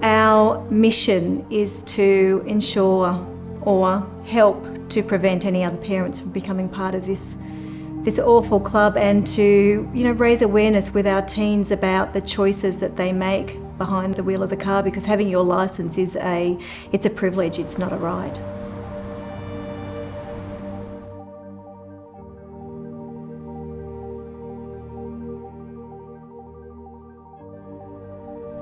Our mission is to ensure or help to prevent any other parents from becoming part of this awful club, and to raise awareness with our teens about the choices that they make behind the wheel of the car, because having your licence it's a privilege, it's not a right.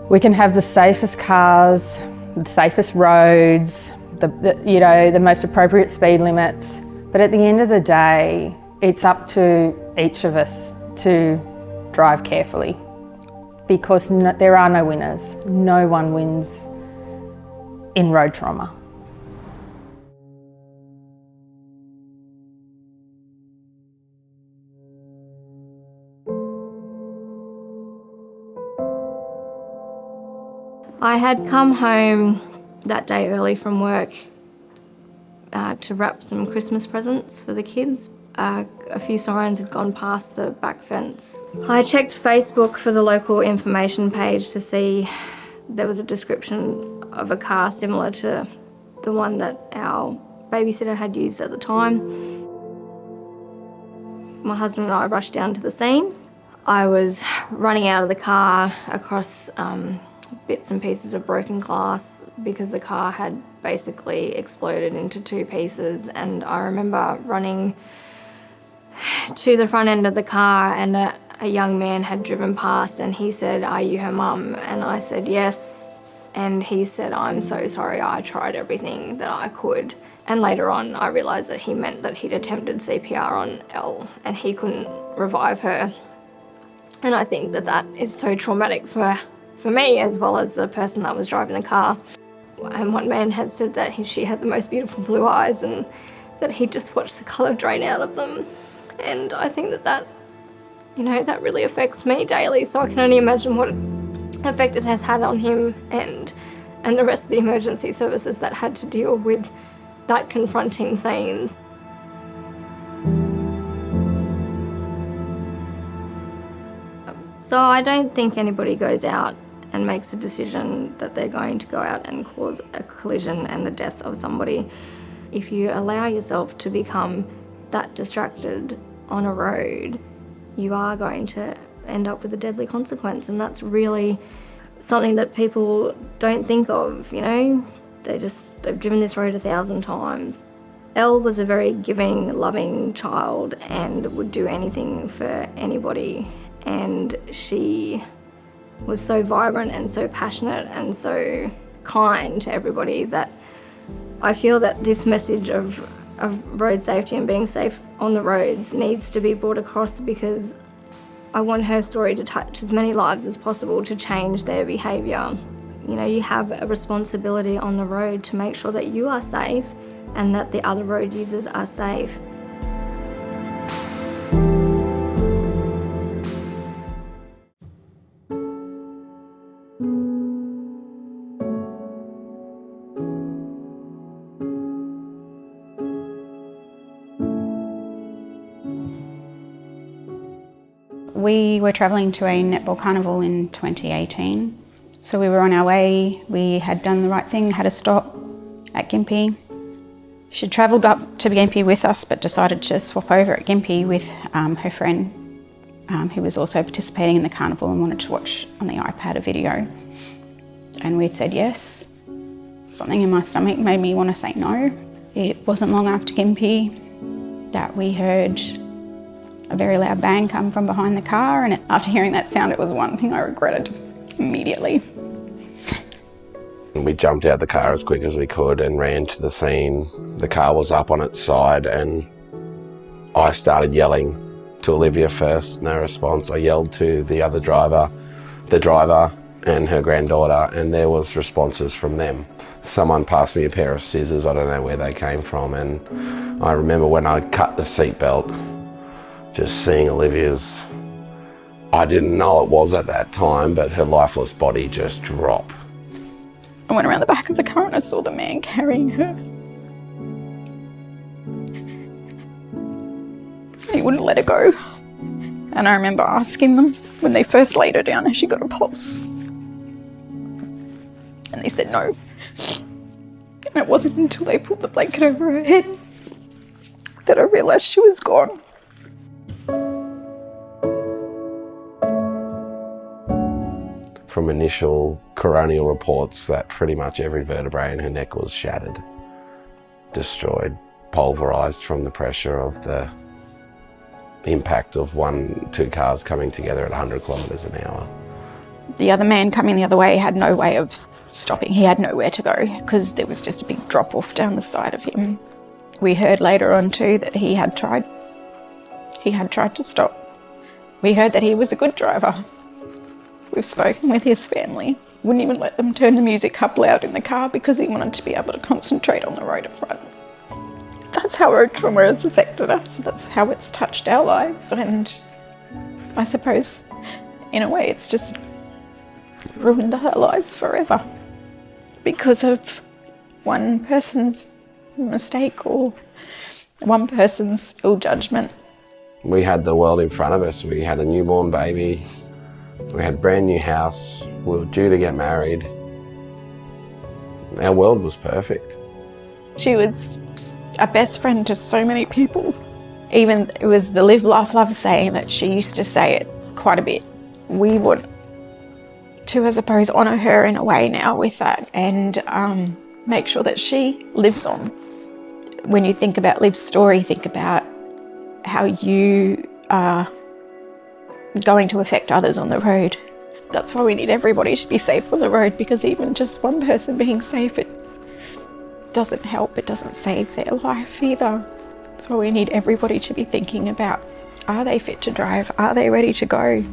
We can have the safest cars, the safest roads, the most appropriate speed limits, but at the end of the day, it's up to each of us to drive carefully, because there are no winners. No one wins in road trauma. I had come home that day early from work to wrap some Christmas presents for the kids. A few sirens had gone past the back fence. I checked Facebook for the local information page to see there was a description of a car similar to the one that our babysitter had used at the time. My husband and I rushed down to the scene. I was running out of the car across bits and pieces of broken glass because the car had basically exploded into two pieces, and I remember running to the front end of the car, and a young man had driven past, and he said, "Are you her mum?" And I said, "Yes." And he said, "I'm so sorry, I tried everything that I could." And later on I realised that he meant that he'd attempted CPR on Elle and he couldn't revive her. And I think that that is so traumatic for me, as well as the person that was driving the car. And one man had said that she had the most beautiful blue eyes and that he just watched the colour drain out of them. And I think that really affects me daily, so I can only imagine what effect it has had on him and the rest of the emergency services that had to deal with that confronting scenes. So I don't think anybody goes out and makes a decision that they're going to go out and cause a collision and the death of somebody. If you allow yourself to become that distracted on a road, you are going to end up with a deadly consequence, and that's really something that people don't think of, They've driven this road 1,000 times. Elle was a very giving, loving child and would do anything for anybody, and she was so vibrant and so passionate and so kind to everybody that I feel that this message of road safety and being safe on the roads needs to be brought across, because I want her story to touch as many lives as possible to change their behaviour. You have a responsibility on the road to make sure that you are safe and that the other road users are safe. We were travelling to a netball carnival in 2018. So we were on our way, we had done the right thing, had a stop at Gympie. She'd travelled up to Gympie with us but decided to swap over at Gympie with her friend who was also participating in the carnival and wanted to watch on the iPad a video. And we'd said yes. Something in my stomach made me want to say no. It wasn't long after Gympie that we heard a very loud bang come from behind the car, and after hearing that sound, it was one thing I regretted immediately. We jumped out the car as quick as we could and ran to the scene. The car was up on its side and I started yelling to Olivia first, no response. I yelled to the other driver, and her granddaughter, and there was responses from them. Someone passed me a pair of scissors, I don't know where they came from, and I remember when I cut the seatbelt, just seeing Olivia's, I didn't know it was at that time, but her lifeless body just drop. I went around the back of the car and I saw the man carrying her. He wouldn't let her go. And I remember asking them when they first laid her down, has she got a pulse? And they said no. And it wasn't until they pulled the blanket over her head that I realised she was gone. From initial coronial reports that pretty much every vertebrae in her neck was shattered, destroyed, pulverised from the pressure of the impact of two cars coming together at 100 kilometres an hour. The other man coming the other way had no way of stopping. He had nowhere to go because there was just a big drop off down the side of him. We heard later on too that he had tried to stop. We heard that he was a good driver. We've spoken with his family. Wouldn't even let them turn the music up loud in the car because he wanted to be able to concentrate on the road in front. That's how road trauma has affected us. That's how it's touched our lives. And I suppose, in a way, it's just ruined our lives forever because of one person's mistake or one person's ill judgment. We had the world in front of us. We had a newborn baby. We had a brand new house. We were due to get married. Our world was perfect. She was a best friend to so many people. Even it was the live, laugh, love saying that she used to say it quite a bit. We want to, I suppose, honour her in a way now with that and make sure that she lives on. When you think about Liv's story, think about how you are going to affect others on the road. That's why we need everybody to be safe on the road, because even just one person being safe, it doesn't help, it doesn't save their life either. That's why we need everybody to be thinking about, are they fit to drive? Are they ready to go?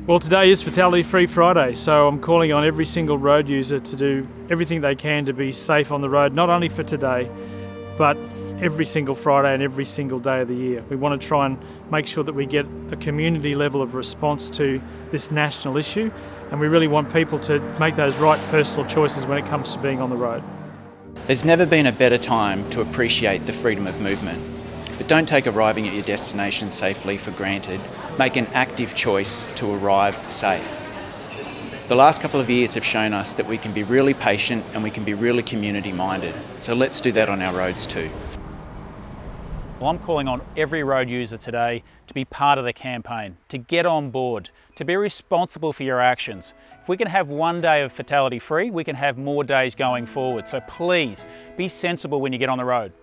Well, today is Fatality Free Friday, so I'm calling on every single road user to do everything they can to be safe on the road, not only for today, but every single Friday and every single day of the year. We want to try and make sure that we get a community level of response to this national issue, and we really want people to make those right personal choices when it comes to being on the road. There's never been a better time to appreciate the freedom of movement. But don't take arriving at your destination safely for granted. Make an active choice to arrive safe. The last couple of years have shown us that we can be really patient and we can be really community minded. So let's do that on our roads too. Well, I'm calling on every road user today to be part of the campaign, to get on board, to be responsible for your actions. If we can have one day of fatality free, we can have more days going forward. So please be sensible when you get on the road.